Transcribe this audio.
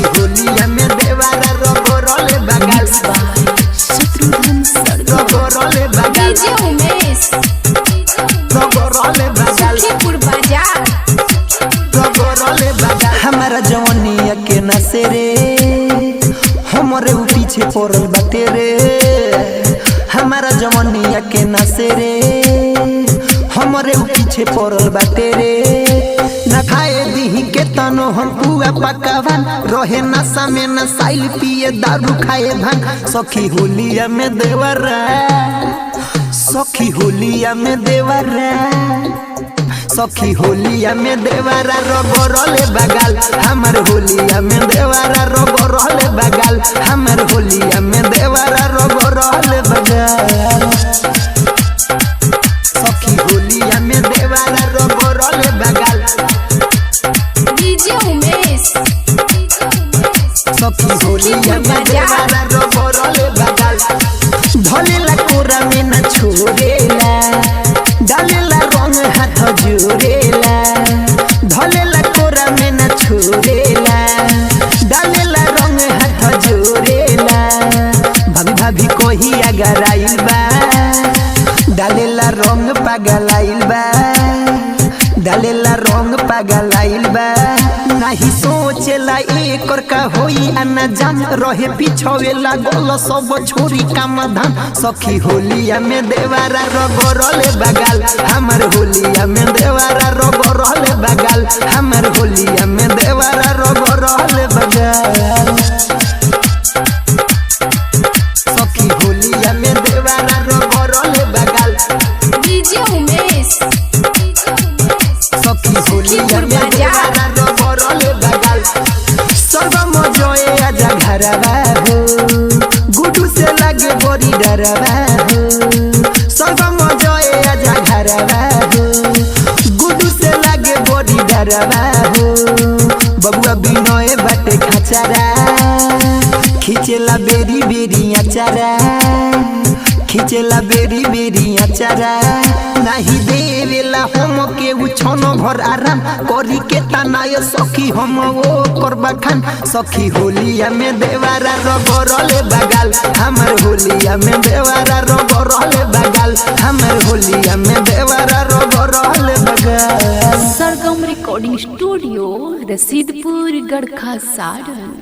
होलिया में देवारा रगोरले बगाल शत्रुघ्न सरगम रगोरले बगाल डीजे उमेश रगोरले बगाल सुखीपुर बाजार रगोरले बगाल हमारा जवानिया के नसे रे हमरे पीछे पड़ल बाटे रे हमारा जवानिया के नसे रे हमरे पीछे पड़ल बाटे रे न खाए दी के तनो हम पुआ पकावन रहे नशा में नसाइल पिए दारू खाए भांग सखी होलिया में देवरा सखी होलिया में देवरा सखी होलिया में देवरा रगोरले बगाल हमर होलिया में देवरा रगोरले बगाल हमर होलिया में देवरा रगोरले बगाल सखी होलिया में देवरा रगोरले बगाल डीजे उमेश सखी होलिया में देवरा रगोरले बगाल धलेला कोरा में न छोड़ेला डालेला रंग हाथ जोड़ेला धलेला कोरा में न छोड़ेला डालेला रंग हाथ जोड़ेला भाभी भाभी कोही अगर आइल बा डालेला रंग पगलाइल बा डालेला रंग पगलाइल बा नहीं सोचेला एक का होई अना जान रहे पिछवेला गोल सब छोरी काम धान सखी होलिया में देवारा रगोरले बगाल हमर होलिया में देवारा रगोरले बगाल हमर होलिया में देवारा रगोरले बगाल सखी होलिया में देवारा रगोरले बगाल डीजे उमेश सखी होलिया में देवारा रगोरले बगाल सर्वम जोए आजा घरवा हो गुडू से लगे बोरी डरवा हो सर्वम जोए आजा घरवा हो गुडू से लगे बोरी डरवा हो बबुआ बिनोए बाटे खचरा खींचेला बेरी बेरी अचारा खींचेला बेरी बेरी अचारा नहीं देवेला हम के उछनो भर आराम करी के तनाय सखी हम वो करबा खान सखी होलिया में देवारा रगोरले बगाल हमर होलिया में देवारा रगोरले बगाल हमर होलिया में देवारा रगोरले बगाल सरगम रिकॉर्डिंग स्टूडियो रसीदपुर गढ़खा सारण।